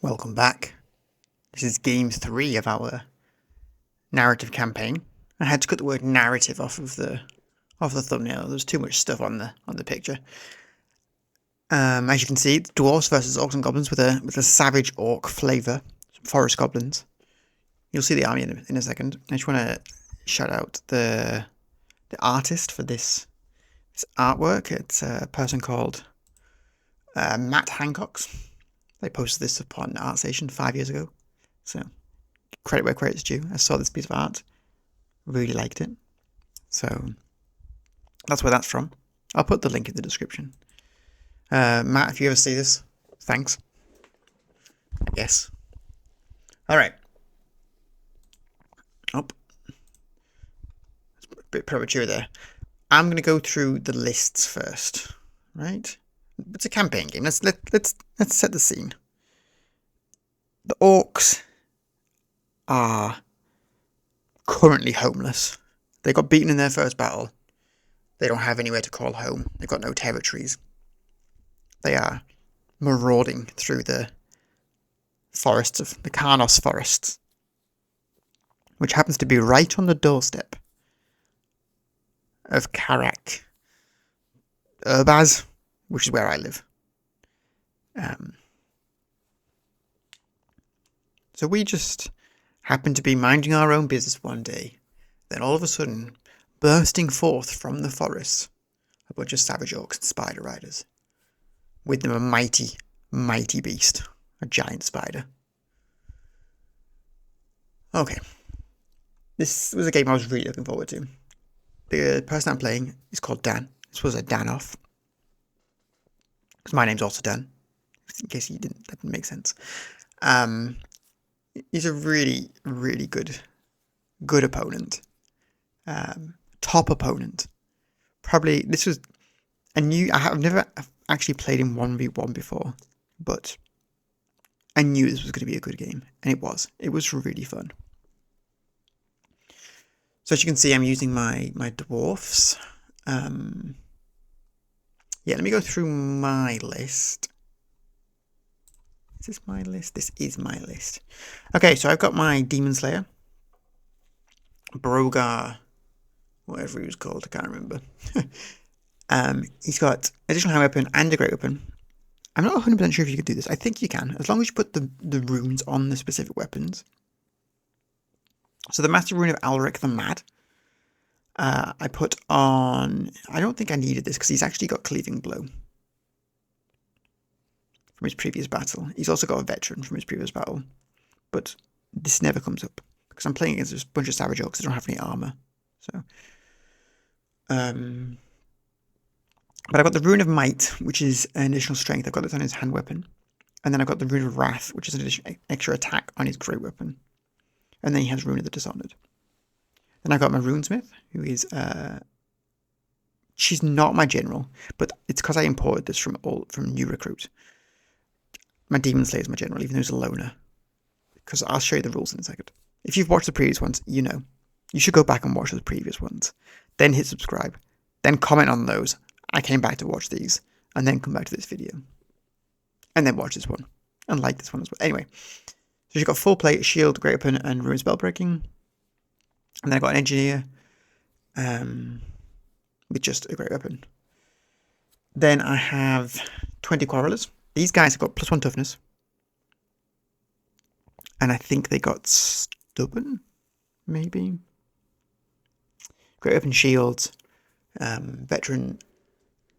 Welcome back. This is game 3 of our narrative campaign. I had to cut the word narrative off the thumbnail. There's too much stuff on the picture. As you can see, it's Dwarfs versus Orcs and Goblins with a savage orc flavour. Some forest goblins. You'll see the army in a second. I just want to shout out the artist for this artwork. It's a person called Matt Hancock's. They posted this upon ArtStation 5 years ago. So, credit where credit's due. I saw this piece of art. Really liked it. So, that's where that's from. I'll put the link in the description. Matt, if you ever see this, thanks. Yes. Alright. Oh. It's a bit premature there. I'm going to go through the lists first. Right? It's a campaign game. Let's set the scene. The orcs are currently homeless. They got beaten in their first battle. They don't have anywhere to call home. They've got no territories. They are marauding through the forests of the Karnos forests, which happens to be right on the doorstep of Karak Urbaz, which is where I live. So we just happened to be minding our own business one day. Then all of a sudden, bursting forth from the forest, a bunch of savage orcs and spider riders. With them a mighty, mighty beast. A giant spider. Okay. This was a game I was really looking forward to. The person I'm playing is called Dan. This was a Dan-off. Because my name's also Dan. In case that didn't make sense. He's a really, really good opponent. Top opponent. Probably, this was I've never actually played in 1v1 before, but I knew this was going to be a good game, and it was. It was really fun. So as you can see, I'm using my dwarfs. Yeah, let me go through my list. Is this my list? This is my list. Okay, so I've got my Demon Slayer. Brogar, whatever he was called, I can't remember. He's got additional hand weapon and a great weapon. I'm not 100% sure if you could do this. I think you can, as long as you put the runes on the specific weapons. So the Master Rune of Alric the Mad. I put on... I don't think I needed this because he's actually got Cleaving Blow from his previous battle. He's also got a Veteran from his previous battle. But this never comes up because I'm playing against a bunch of Savage Orcs that don't have any armor. So... But I've got the Rune of Might, which is an additional strength. I've got this on his hand weapon. And then I've got the Rune of Wrath, which is an additional extra attack on his great weapon. And then he has Rune of the Dishonored. Then I've got my Runesmith, who is... she's not my general, but it's because I imported this from New Recruit. My Demon Slayer is my general, even though he's a loner. Because I'll show you the rules in a second. If you've watched the previous ones, you know. You should go back and watch the previous ones. Then hit subscribe. Then comment on those. I came back to watch these, and then come back to this video. And then watch this one. And like this one as well. Anyway, so you've got full plate, shield, great weapon, and rune spell breaking. And then I've got an engineer with just a great weapon. Then I have 20 quarrelers. These guys have got +1 toughness. And I think they got stubborn, maybe. Great weapon, shields, veteran,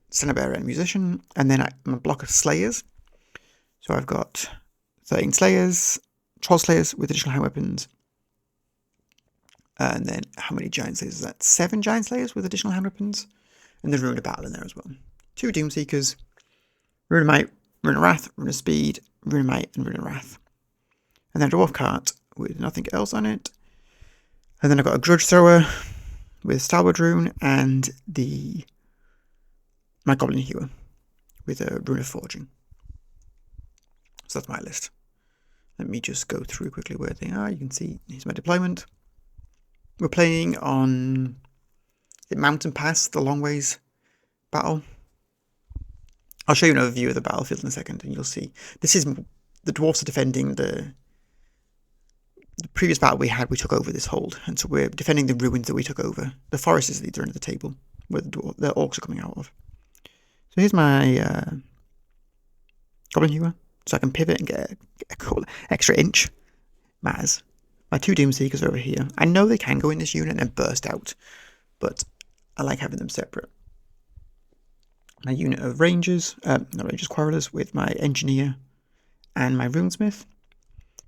standard bearer, and musician. And then I'm a block of slayers. So I've got 13 slayers, troll slayers with additional hand weapons. And then how many giant slayers is that? 7 giant slayers with additional hand weapons. And the Rune of Battle in there as well. 2 Doom Seekers, Rune of Might, Rune of Wrath, Rune of Speed, Rune of Might, and Rune of Wrath. And then a Dwarf Cart with nothing else on it. And then I've got a Grudge Thrower with Starboard Rune and my Goblin Hewer with a Rune of Forging. So that's my list. Let me just go through quickly where they are. You can see here's my deployment. We're playing on the Mountain Pass, the Long Ways battle. I'll show you an overview of the battlefield in a second, and you'll see. This is the dwarfs are defending the previous battle we had. We took over this hold, and so we're defending the ruins that we took over. The forest is the other end of the table where the orcs are coming out of. So here's my goblin hewer, so I can pivot and get a cool extra inch. Matters. My 2 Doomseekers are over here. I know they can go in this unit and then burst out, but I like having them separate. My unit of rangers, not rangers, quarrelers, with my engineer and my runesmith.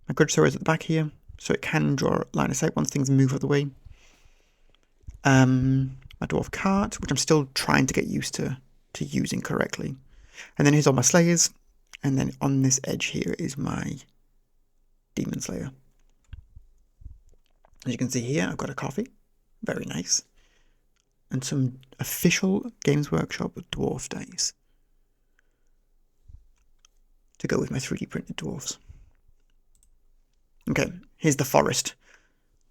My good sword is at the back here, so it can draw line of sight once things move out of the way. My dwarf cart, which I'm still trying to get used to using correctly. And then here's all my slayers, and then on this edge here is my demon slayer. As you can see here, I've got a coffee, very nice, and some official Games Workshop dwarf dice to go with my 3D printed dwarfs. Okay, here's the forest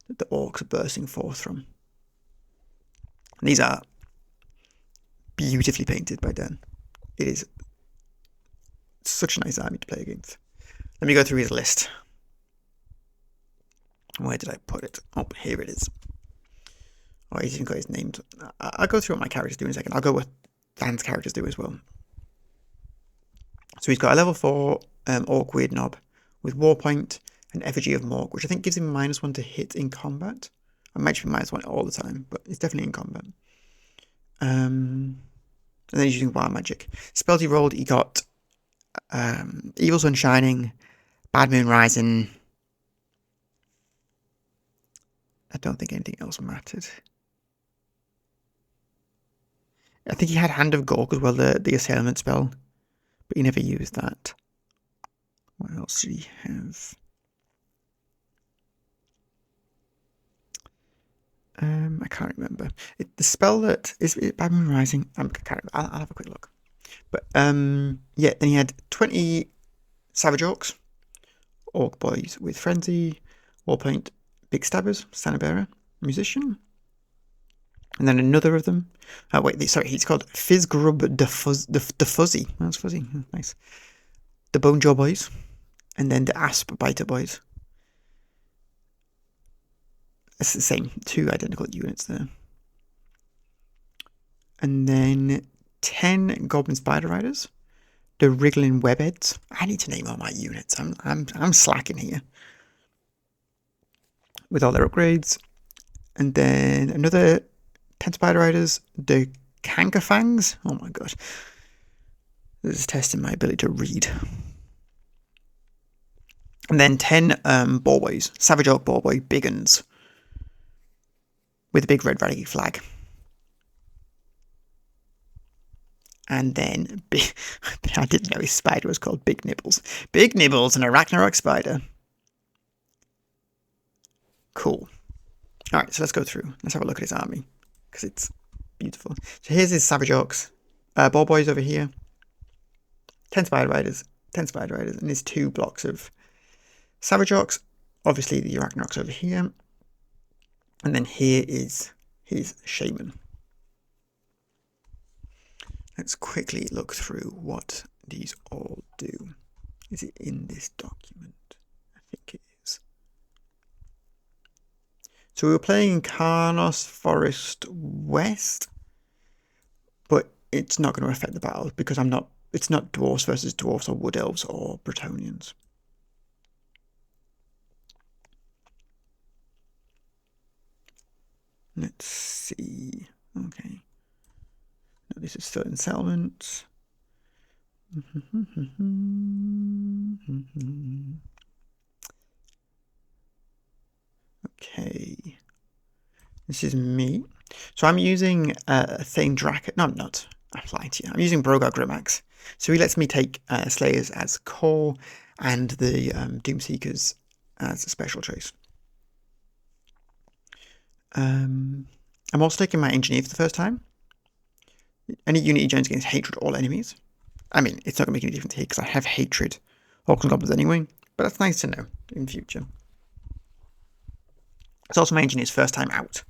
that the orcs are bursting forth from. And these are beautifully painted by Dan. It is such a nice army to play against. Let me go through his list. Where did I put it? Oh, here it is. Oh, he's even got his name. I'll go through what my characters do in a second. I'll go with Dan's characters do as well. So he's got a level 4 Orc Weird Knob with Warpoint and Effigy of Mork, which I think gives him -1 to hit in combat. I might be -1 all the time, but it's definitely in combat. And then he's using Wild Magic. Spells he rolled, he got Evil Sun Shining, Bad Moon Rising. I don't think anything else mattered. I think he had Hand of Gork as well, the Assailant spell, but he never used that. What else did he have? I can't remember. The spell that is it Bad Moon Rising. I can't remember. I'll have a quick look. But yeah, then he had 20 Savage Orcs, Orc Boys with Frenzy, Warpoint, Big Stabbers, Standard Musician, and then another of them. Oh wait, sorry, he's called Fizzgrub the Fuzzy. That's fuzzy, nice. The Bonejaw Boys, and then the Asp Biter Boys. It's the same, 2 identical units there. And then 10 Goblin Spider Riders, the Wriggling Webheads. I need to name all my units. I'm slacking here. With all their upgrades. And then another 10 Spider Riders, the Cankerfangs. Oh my god. This is testing my ability to read. And then 10 Ball Boys, Savage Orc Ball Boy, big uns. With a big red raggy flag. And then, I didn't know his spider was called Big Nibbles. Big Nibbles and a Ragnarok spider. Cool. Alright, so let's go through. Let's have a look at his army, because it's beautiful. So here's his Savage Orcs. Ball Boys over here. 10 Spider Riders. 10 Spider Riders. And there's 2 blocks of Savage Orcs. Obviously, the Arachnox over here. And then here is his Shaman. Let's quickly look through what these all do. Is it in this document? I think it is. So we were playing in Karnos Forest West, but it's not going to affect the battle because it's not dwarfs versus dwarfs or wood elves or Bretonnians. Let's see. Okay. No, this is still in settlement. Okay. This is me. So I'm using Thane Drac. No, I'm not. I'm lying to you. I'm using Brogar Grimax. So he lets me take Slayers as core and the Doomseekers as a special choice. I'm also taking my Engineer for the first time. Any unit he joins against hatred all enemies. I mean, it's not going to make any difference here because I have hatred Orcs Goblins anyway, but that's nice to know in future. It's also my Engineer's first time out.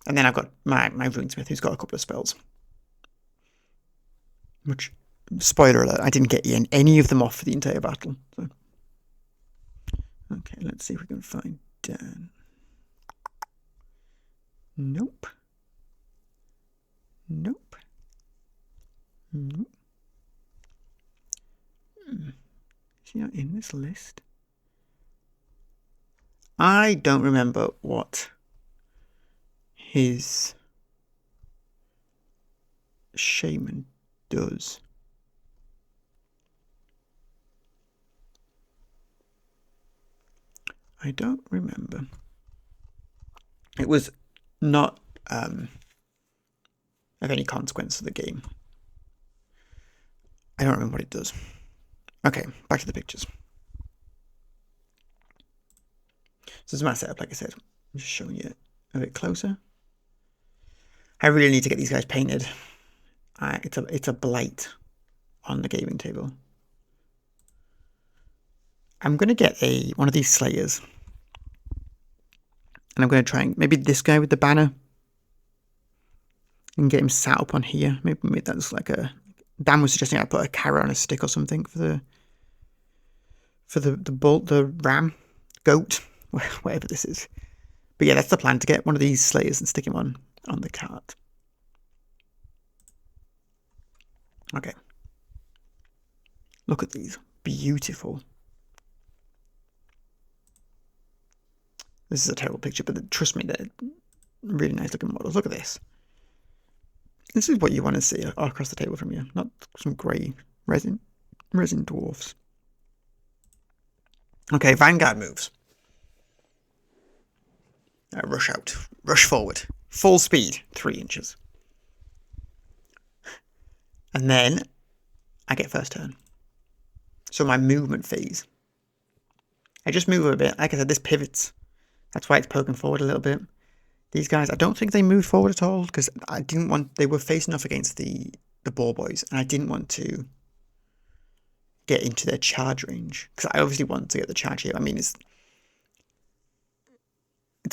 And then I've got my Runesmith who's got a couple of spells. Which, spoiler alert, I didn't get any of them off for the entire battle. So Okay, let's see if we can find Dan. Nope. Nope. Nope. Is he not in this list? I don't remember what his shaman does. I don't remember. It was not of any consequence for the game. I don't remember what it does. Okay, back to the pictures. So this is my setup, like I said. I'm just showing you a bit closer. I really need to get these guys painted. It's a blight on the gaming table. I'm going to get one of these slayers. And I'm going to try and maybe this guy with the banner. And get him sat up on here. Maybe that's like a... Dan was suggesting I put a carrot on a stick or something for the ram, goat, whatever this is. But yeah, that's the plan, to get one of these slayers and stick him on the cart. Okay. Look at these. Beautiful. This is a terrible picture, but trust me, they're really nice looking models. Look at this. This is what you want to see across the table from you, not some grey resin dwarfs. Okay, Vanguard moves. Rush out. Rush forward. Full speed, 3 inches. And then I get first turn. So my movement phase. I just move a bit. Like I said, this pivots. That's why it's poking forward a little bit. These guys, I don't think they moved forward at all, because I didn't want... They were facing off against the ball boys, and I didn't want to get into their charge range, because I obviously want to get the charge here. I mean, it's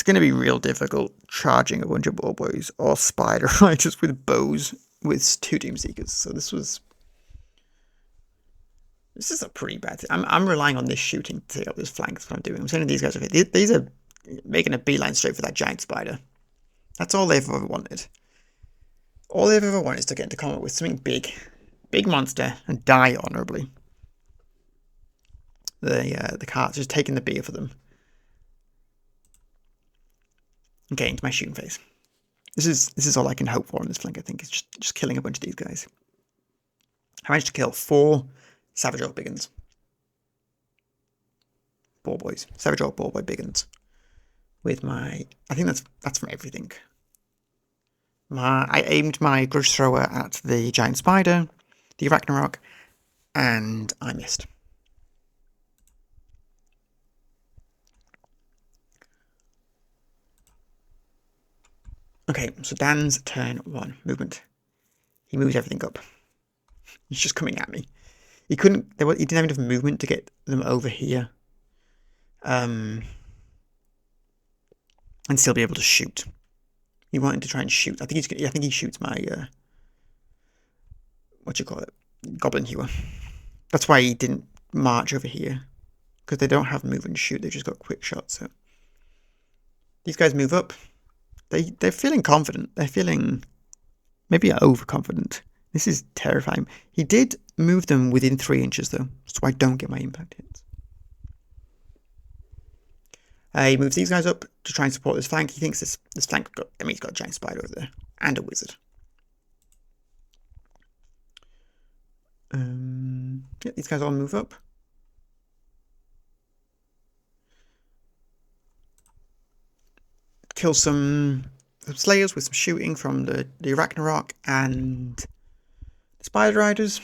going to be real difficult charging a bunch of ball boys or spider riders with bows with 2 Doom Seekers. So this is a pretty bad thing. I'm relying on this shooting to take up this flank. That's what I'm doing. I'm sending these guys over here. These are making a beeline straight for that giant spider. That's all they've ever wanted. All they've ever wanted is to get into combat with something big monster, and die honorably. The cart's just taking the beer for them. And getting into my shooting phase. This is all I can hope for on this flank, I think, is just killing a bunch of these guys. I managed to kill 4 Savage Orc Biggins. Ball boys. Savage Orc Ball Boy Biggins. With my... I think that's from everything. I aimed my Grudge Thrower at the Giant Spider, the Ragnarok, and I missed. Okay, so Dan's turn 1. Movement. He moves everything up. He's just coming at me. He didn't have enough movement to get them over here. And still be able to shoot. He wanted to try and shoot. I think he shoots my Goblin Hewer. That's why he didn't march over here, because they don't have move and shoot. They've just got quick shots. So these guys move up. They're feeling confident. They're feeling maybe overconfident. This is terrifying. He did move them within 3 inches though, so I don't get my impact hits. He moves these guys up to try and support this flank. He thinks this flank he's got a giant spider over there. And a wizard. Yeah, these guys all move up. Kill some slayers with some shooting from the Ragnarok and the Spider Riders.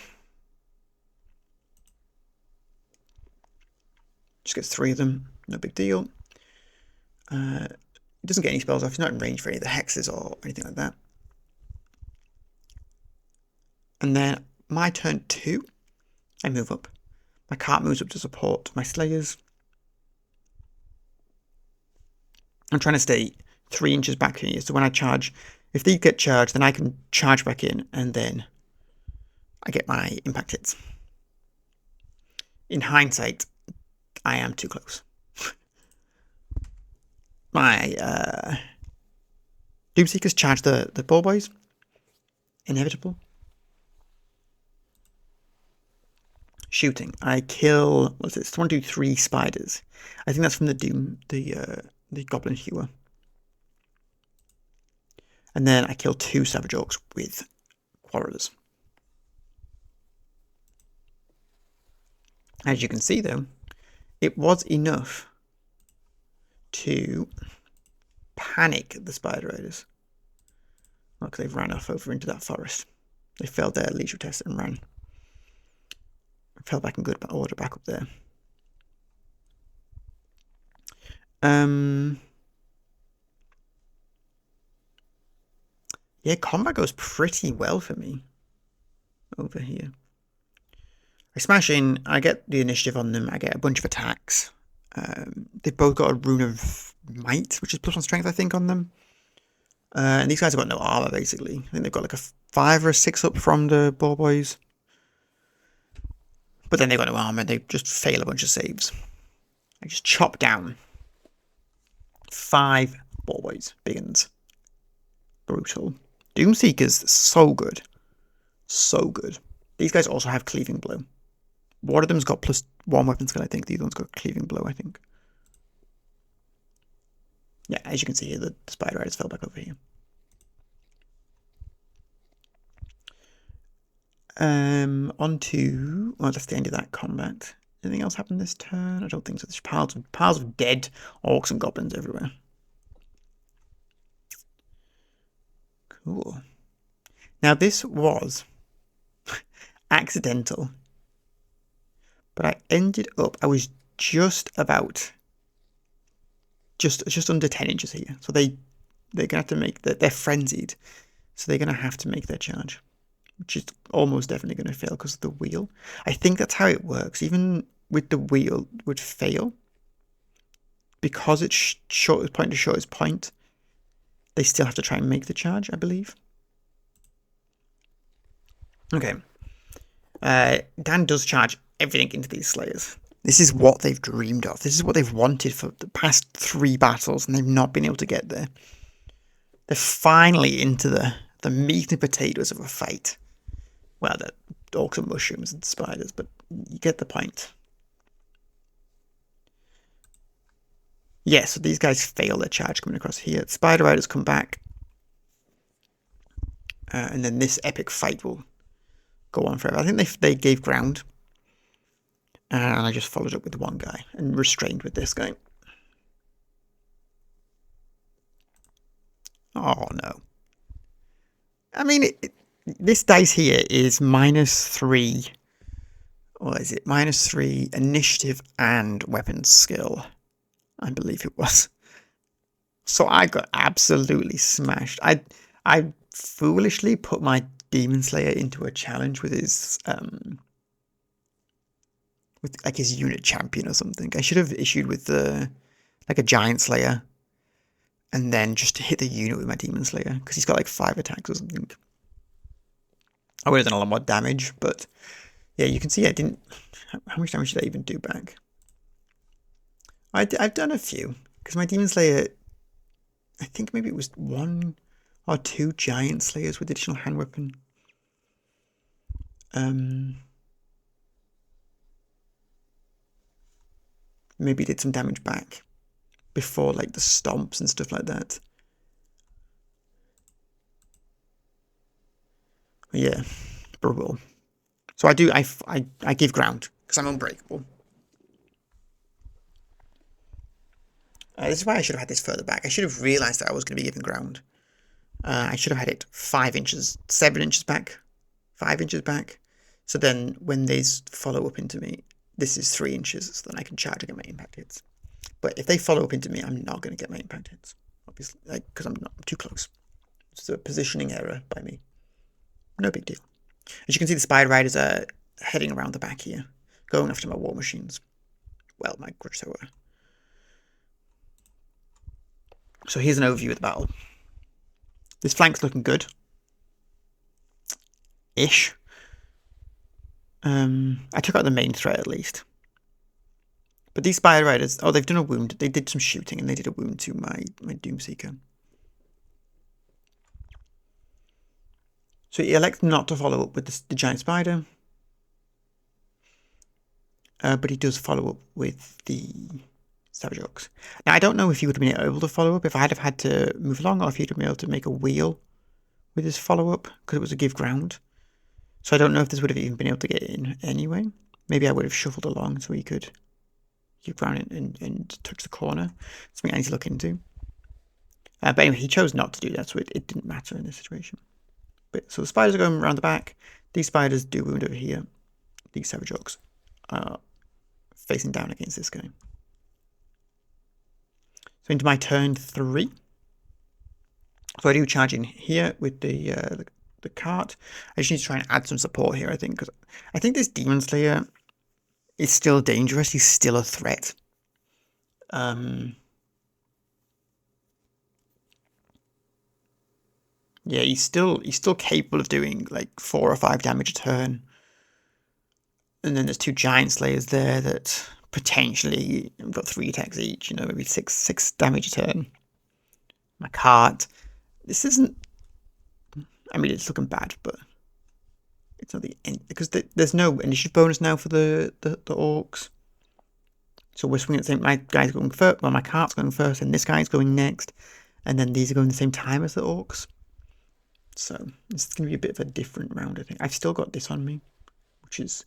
Just gets 3 of them. No big deal. He doesn't get any spells off. He's not in range for any of the hexes or anything like that. And then my turn 2, I move up. My cart moves up to support my slayers. I'm trying to stay 3 inches back from here, so when I charge, if these get charged, then I can charge back in, and then I get my impact hits. In hindsight, I am too close. my Doomseekers charge the ball boys. Inevitable. Shooting. I kill. What's it? 1, 2, 3 spiders. I think that's from the goblin hewer. And then I kill 2 savage orcs with quarrelers. As you can see, though, it was enough to panic the spider raiders. Look, they've ran off over into that forest. They failed their leisure test and ran. Fell back in good order back up there. Yeah, combat goes pretty well for me over here. I smash in, I get the initiative on them, I get a bunch of attacks. They've both got a rune of might, which is +1 strength, I think, on them. And these guys have got no armor, basically. I think they've got like a 5 or a 6 up from the ball boys. But then they've got no armor, they just fail a bunch of saves. I just chop down 5 ball boys, big uns. Brutal. Doomseekers, so good. So good. These guys also have cleaving blow. One of them's got +1 weapon skill, I think. The other one's got cleaving blow, I think. Yeah, as you can see here, the spider riders fell back over here. On to... Well, that's the end of that combat. Anything else happened this turn? I don't think so. There's piles of dead orcs and goblins everywhere. Cool. Now, this was accidental. But I ended up... I was just about... Just under 10 inches here. So they're going to have to make... They're frenzied. So they're going to have to make their charge. Which is almost definitely going to fail because of the wheel. I think that's how it works. Even with the wheel, it would fail. Because it's shortest point to shortest point, they still have to try and make the charge, I believe. Okay. Dan does charge everything into these slayers. This is what they've dreamed of. This is what they've wanted for the past 3 battles, and they've not been able to get there. They're finally into the meat and potatoes of a fight. Well, the orcs and mushrooms and spiders, but you get the point. Yeah, so these guys fail their charge coming across here. Spider riders come back. And then this epic fight will go on forever. I think they gave ground. And I just followed up with one guy and restrained with this guy. Oh, no. I mean, this dice here is -3. What is it? -3 initiative and weapons skill. I believe it was. So I got absolutely smashed. I foolishly put my Demon Slayer into a challenge with his like his unit champion or something. I should have issued with like a Giant Slayer. And then just to hit the unit with my Demon Slayer. Because he's got like 5 attacks or something. I would have done a lot more damage. But yeah, you can see I didn't... How much damage did I even do back? I've done a few. Because my Demon Slayer... I think maybe it was 1 or 2 Giant Slayers with additional hand weapon. Maybe did some damage back. Before, like, the stomps and stuff like that. Yeah, brutal. So I give ground, because I'm unbreakable. This is why I should have had this further back. I should have realised that I was going to be giving ground. I should have had it 5 inches, 7 inches back, 5 inches back. So then, when they follow up into me, this is 3 inches, so then I can charge and get my impact hits. But if they follow up into me, I'm not going to get my impact hits, obviously, because I'm too close. It's a positioning error by me. No big deal. As you can see, the Spider Riders are heading around the back here, going after my war machines. Well, my grudge thrower. So here's an overview of the battle. This flank's looking good. Ish. I took out the main threat at least. But these Spider Riders, oh, they've done a wound. They did some shooting and they did a wound to my Doomseeker. So he elects not to follow up with the giant spider. But he does follow up with the Savage Orcs. Now, I don't know if he would have been able to follow up if I'd have had to move along, or if he'd have been able to make a wheel with his follow up, because it was a give ground. So I don't know if this would have even been able to get in anyway. Maybe I would have shuffled along so he could give ground and touch the corner. Something I need to look into. But anyway, he chose not to do that, so it didn't matter in this situation. But so the spiders are going around the back. These spiders do wound over here. These Savage Orcs are facing down against this guy. So into my turn 3. So I do charge in here with the cart. I just need to try and add some support here, I think, because I think this Demon Slayer is still dangerous. He's still a threat. Yeah, he's still capable of doing like 4 or 5 damage a turn. And then there's 2 Giant Slayers there that potentially have got 3 attacks each, you know, maybe 6 damage a turn. My cart. This isn't, I mean, it's looking bad, but it's not the end, because there's no initiative bonus now for the orcs. So we're swinging at the same, my guy's going first, well, my cart's going first, and this guy's going next, and then these are going the same time as the orcs. So this is going to be a bit of a different round, I think. I've still got this on me, which is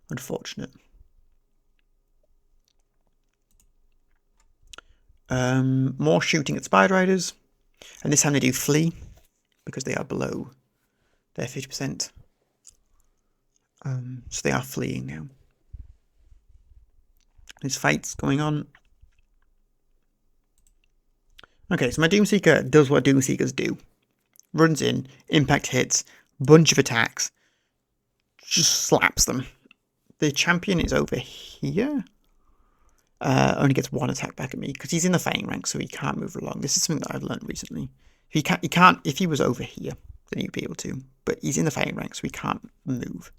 unfortunate. More shooting at Spider Riders, and this time they do flee because they are below their 50%. So they are fleeing now. There's fights going on. Okay, so my Doomseeker does what Doomseekers do. Runs in, impact hits, bunch of attacks, just slaps them. The champion is over here. Only gets 1 attack back at me because he's in the fighting rank, so he can't move along. This is something that I've learned recently. He can't. If he was over here, then he'd be able to. But he's in the fighting rank, so he can't move.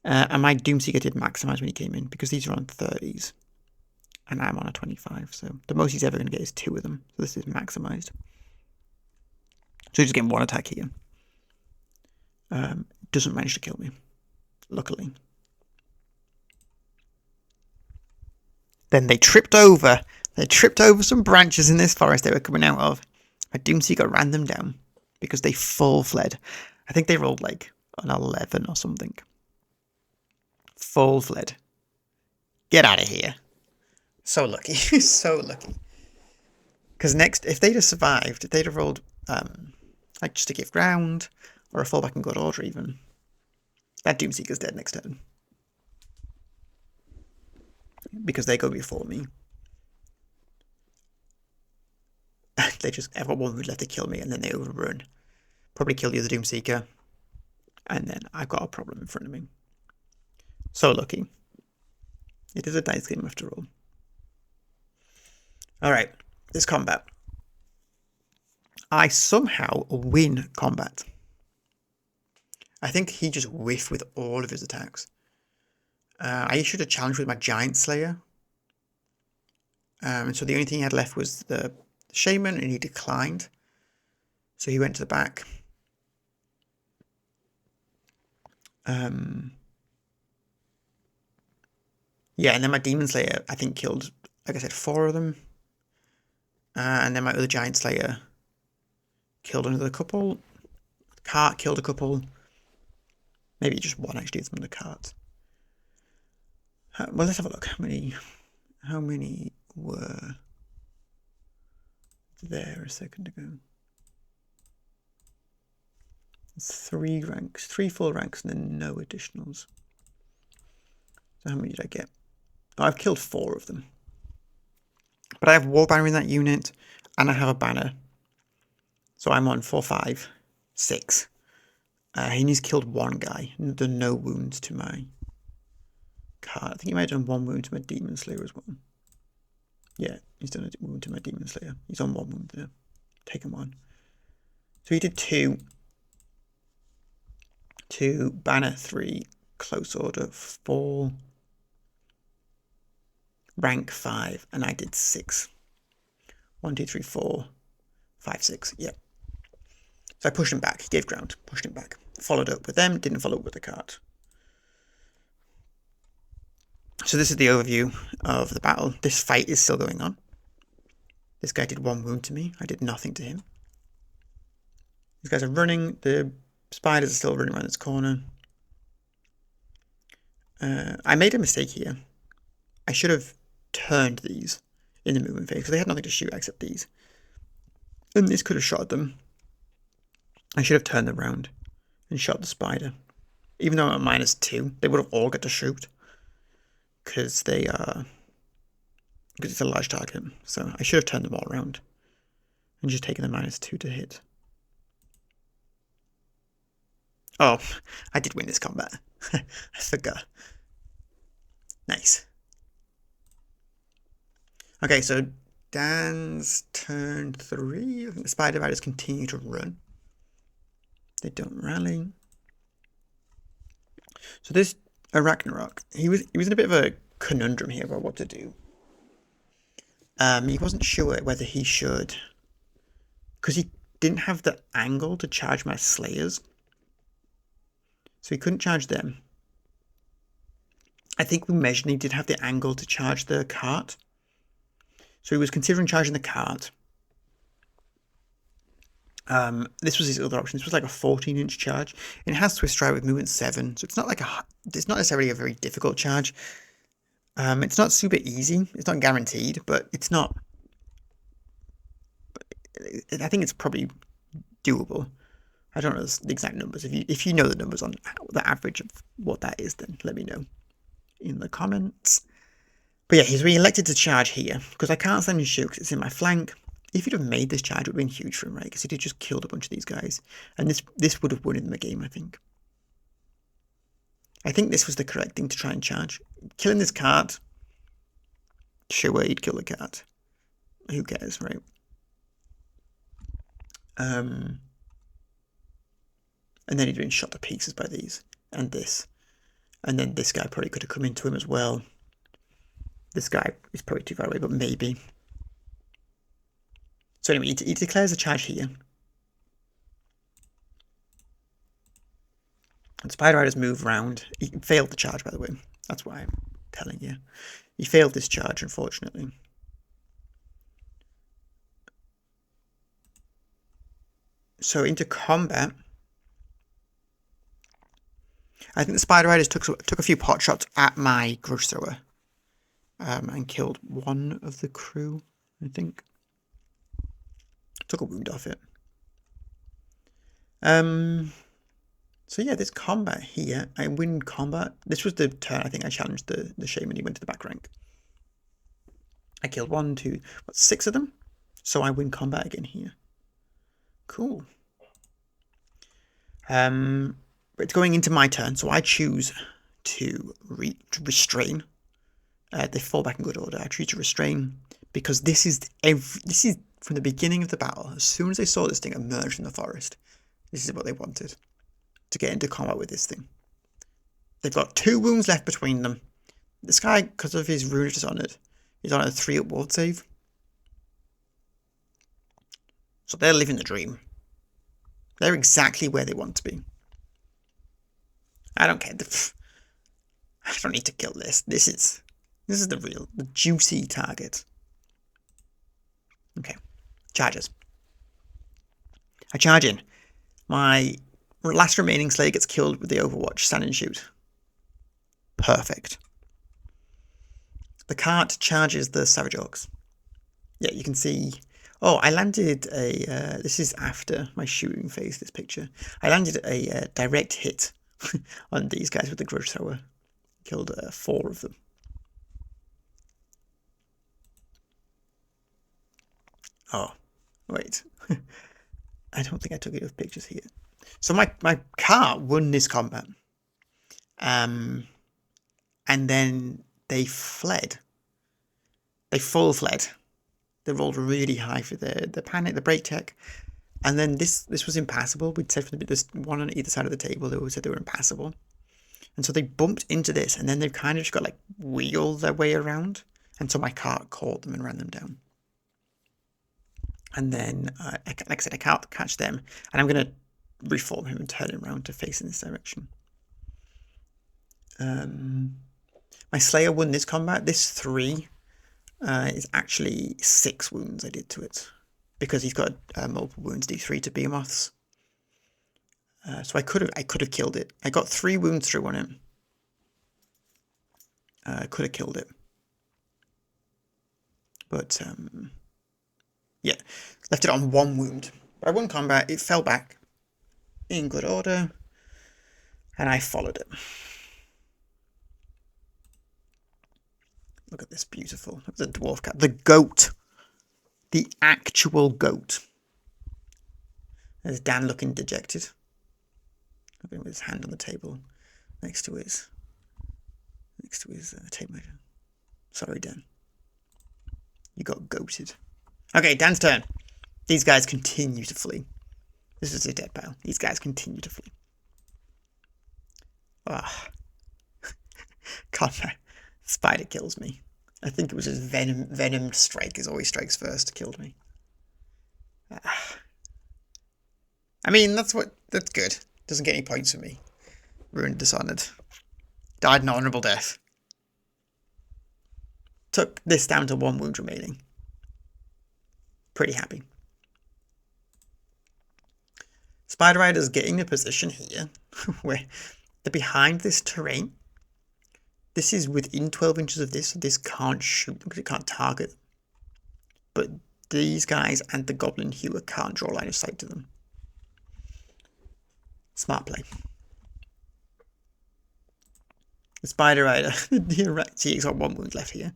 And my Doomseeker did maximize when he came in because these are on 30s, and I'm on a 25. So the most he's ever going to get is 2 of them. So this is maximized. So he's just getting 1 attack here. Doesn't manage to kill me, luckily. Then they tripped over some branches in this forest they were coming out of. My Doomseeker ran them down because they full fled. I think they rolled like an 11 or something. Full fled. Get out of here. So lucky. So lucky. Because next, if they'd have survived, if they'd have rolled like just to give ground, or a fallback in good order even, that Doomseeker's dead next turn. Because they go before me. They just, I've got 1 wound left to kill me, and then they overrun. Probably kill the other Doomseeker. And then I've got a problem in front of me. So lucky. It is a dice game after all. Alright, this combat. I somehow win combat. I think he just whiffed with all of his attacks. I issued a challenge with my Giant Slayer. And so the only thing he had left was the Shaman, and he declined. So he went to the back. Yeah, and then my Demon Slayer, I think, killed, like I said, 4 of them. And then my other Giant Slayer killed another couple. The cart killed a couple. Maybe just 1 actually from the cart. Well, let's have a look. How many were there a second ago? 3 ranks, 3 full ranks, and then no additionals. So how many did I get? Oh, I've killed 4 of them. But I have War Banner in that unit, and I have a banner. So I'm on 4, 5, 6. He's killed 1 guy. Done no wounds to my card. I think he might have done 1 wound to my Demon Slayer as well. Yeah, he's done a wound to my Demon Slayer. He's on 1 wound there. Taken 1. So he did 2. 2, banner 3, close order 4. rank 5, and I did 6. 1, 2, 3, 4, 5, 6. Yeah. So I pushed him back. He gave ground. Pushed him back. Followed up with them. Didn't follow up with the cart. So this is the overview of the battle. This fight is still going on. This guy did 1 wound to me. I did nothing to him. These guys are running. The spiders are still running around this corner. I made a mistake here. I should have turned these in the movement phase because they had nothing to shoot except these. And this could have shot them. I should have turned them around and shot the spider. Even though I'm at -2, they would have all got to shoot. Because it's a large target. So I should have turned them all around. And just taken the -2 to hit. Oh, I did win this combat. I forgot. Nice. Okay, so Dan's turn 3. I think the spider riders continue to run. They don't rally. So this Ragnarok, he was in a bit of a conundrum here about what to do. He wasn't sure whether he should, because he didn't have the angle to charge my Slayers. So he couldn't charge them. I think we measured and he did have the angle to charge the cart. So he was considering charging the cart. This was his other option. This was like a 14-inch charge. And it has twist strike with movement 7. So it's not necessarily a very difficult charge. It's not super easy. It's not guaranteed, but it's not. I think it's probably doable. I don't know the exact numbers. If you know the numbers on the average of what that is, then let me know in the comments. But yeah, he's elected to charge here because I can't stand and shoot because it's in my flank. If he'd have made this charge, it would have been huge for him, right? Because he'd have just killed a bunch of these guys, and this would have won him the game, I think. I think this was the correct thing to try and charge. Killing this cart, sure, he'd kill the cart. Who cares, right? And then he'd been shot to pieces by these and this. And then this guy probably could have come into him as well. This guy is probably too far away, but maybe. So anyway, he declares a charge here. And Spider Riders move round. He failed the charge, by the way. That's why I'm telling you. He failed this charge, unfortunately. So into combat. I think the Spider Riders took a few pot shots at my grudge thrower. And killed one of the crew, I think. Took a wound off it. So yeah, this combat here, I win combat. This was the turn I think I challenged the shaman. He went to the back rank. I killed 1, 2, 6 of them. So I win combat again here. Cool. It's going into my turn, so I choose to restrain. They fall back in good order. I choose to restrain because this is from the beginning of the battle. As soon as they saw this thing emerge from the forest, this is what they wanted, to get into combat with this thing. They've got 2 wounds left between them. This guy, because of his rune dishonored, is on a 3-up ward save. So they're living the dream. They're exactly where they want to be. I don't care. I don't need to kill this. This is the juicy target. Okay. Charges. I charge in. My last remaining Slayer gets killed with the Overwatch stand and shoot. Perfect. The cart charges the Savage Orcs. Yeah, you can see. Oh, I landed a. This is after my shooting phase. This picture. I landed a direct hit on these guys with the grudge thrower. Killed 4 of them. Oh, wait. I don't think I took enough pictures here. So my cart won this combat. And then they fled. They full fled. They rolled really high for the panic, the break tech. And then this was impassable. We'd said from there's one on either side of the table. They always said they were impassable. And so they bumped into this, and then they've kind of just got like wheeled their way around. until my cart caught them and ran them down. And then, like I said, I can't catch them, and I'm going to reform him and turn him around to face in this direction. My Slayer won this combat. This 3 is actually 6 wounds I did to it, because he's got multiple wounds D3 to behemoths. So I could have killed it. I got 3 wounds through on him. I could have killed it, but yeah, left it on 1 wound. But I won combat. It fell back in good order, and I followed it. Look at this beautiful. Look at the dwarf cat, the goat, the actual goat. There's Dan looking dejected, looking with his hand on the table next to his tape measure. Sorry, Dan. You got goated. Okay, Dan's turn. These guys continue to flee. This is a dead pile. These guys continue to flee. Ah. God, spider kills me. I think it was his venomed strike. Is always strikes first. Killed me. Ah. I mean, that's good. Doesn't get any points for me. Ruined, dishonored. Died an honourable death. Took this down to 1 wound remaining. Pretty happy. Spider Riders getting a position here where they're behind this terrain. This is within 12 inches of this, so this can't shoot because it can't target. But these guys and the Goblin Hewer can't draw line of sight to them. Smart play. The Spider Rider, he's got 1 wound left here.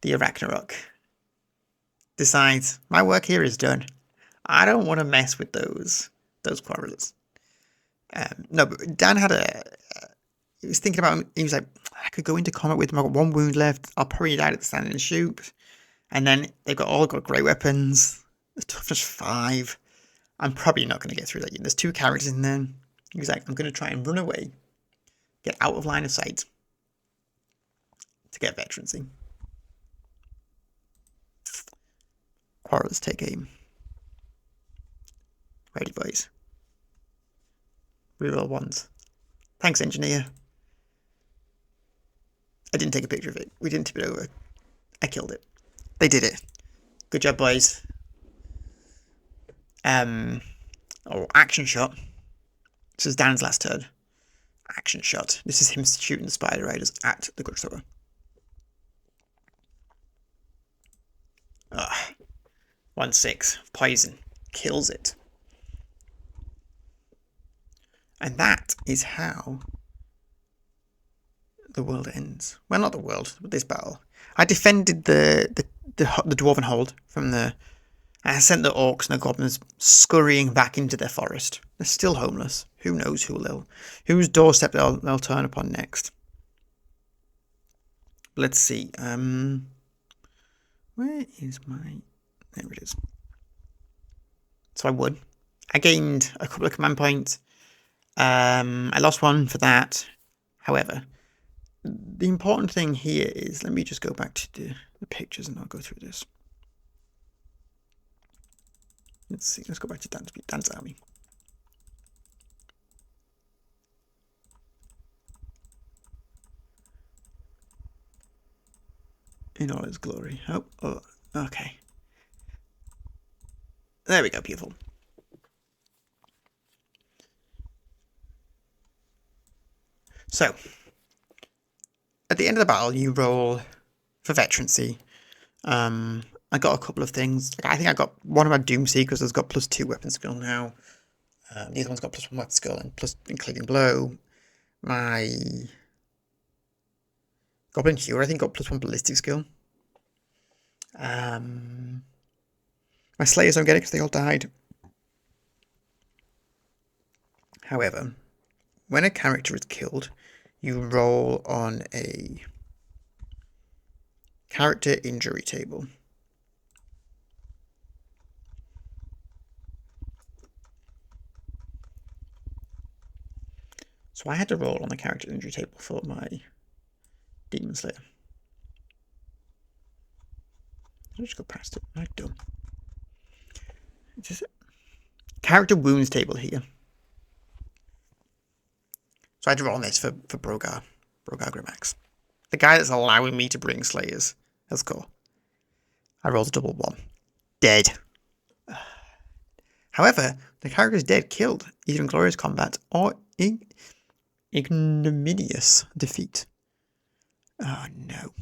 The Arachnarok decides, my work here is done. I don't want to mess with those quarrelers. No, but Dan had he was thinking about him. He was like, I could go into combat with them. I've got 1 wound left. I'll probably die at the stand and shoot. And then they've all got great weapons. The toughness 5. I'm probably not going to get through that. There's 2 characters in there. He was like, I'm going to try and run away, get out of line of sight to get veterancy. Quarrelers take aim. Ready, boys. Reroll 1s. Thanks, engineer. I didn't take a picture of it. We didn't tip it over. I killed it. They did it. Good job, boys. Action shot. This is Dan's last turn. Action shot. This is him shooting the Spider Riders at the Grudge Thrower. 1/6. Poison. Kills it. And that is how the world ends. Well, not the world, but this battle. I defended the Dwarven hold from the... I sent the Orcs and the Goblins scurrying back into their forest. They're still homeless. Who knows whose doorstep they'll turn upon next. Let's see. Where is my... There it is. So I won. I gained a couple of command points. I lost 1 for that. However, the important thing here is... Let me just go back to the pictures and I'll go through this. Let's see. Let's go back to Dan's army. In all its glory. Oh, okay. There we go. Beautiful. So, at the end of the battle, you roll for veterancy. I got a couple of things. I think I got one of my Doomseekers has got +2 weapon skill now. The other one's got +1 weapon skill and plus including blow. My Goblin Hewer I think got +1 ballistic skill. My Slayers don't get it because they all died. However, when a character is killed, you roll on a character injury table. So I had to roll on the character injury table for my Demon Slayer. Did I just go past it? I don't. It's just character wounds table here. So I draw on this for Brogar Grimax. The guy that's allowing me to bring Slayers. That's cool. I rolled a double 1. Dead. However, the character is dead, killed, either in glorious combat or ignominious defeat. Oh no.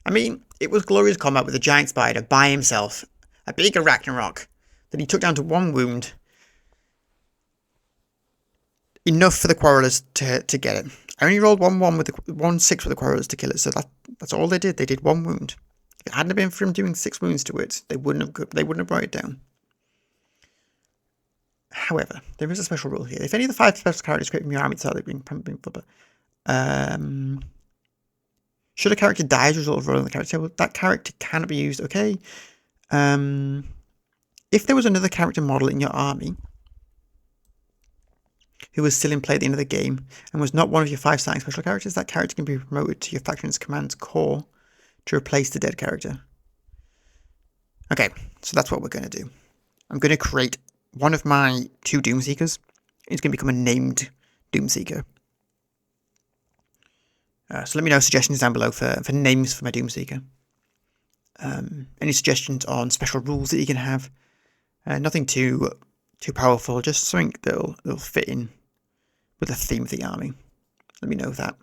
I mean, it was glorious combat with a giant spider by himself, a big Ragnarok, that he took down to 1 wound. Enough for the Quarrelers to get it. I only rolled 1-1 with 1-6 with the Quarrelers to kill it, so that's all they did. They did 1 wound. If it hadn't been for him doing 6 wounds to it, they wouldn't have brought it down. However, there is a special rule here. If any of the 5 special characters created from your army start being flipper, should a character die as a result of rolling the character table, that character cannot be used. Okay. If there was another character model in your army who was still in play at the end of the game and was not one of your 5 starting special characters, that character can be promoted to your faction's command core to replace the dead character. Okay, so that's what we're going to do. I'm going to create one of my 2 Doomseekers. It's going to become a named Doomseeker. So let me know suggestions down below for names for my Doomseeker. Any suggestions on special rules that you can have. Nothing too powerful, just something that'll fit in with the theme of the army. Let me know that.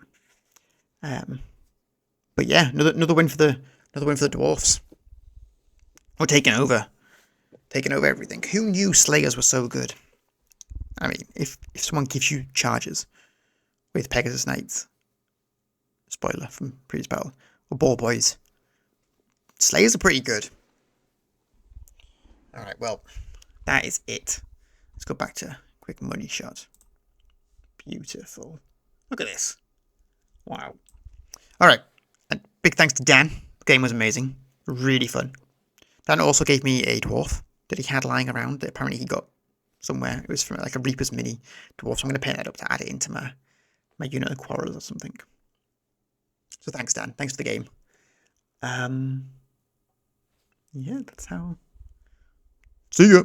But yeah, another win for the Dwarfs. We're taking over everything. Who knew Slayers were so good? I mean, if someone gives you charges with Pegasus Knights, spoiler from previous battle, or Ball Boys, Slayers are pretty good. Alright, well, that is it. Let's go back to quick money shot. Beautiful. Look at this. Wow. Alright, big thanks to Dan. The game was amazing. Really fun. Dan also gave me a dwarf that he had lying around that apparently he got somewhere. It was from like a Reaper's mini dwarf, so I'm going to paint that up to add it into my unit of Quarrels or something. So thanks, Dan. Thanks for the game. Yeah, that's how. See ya.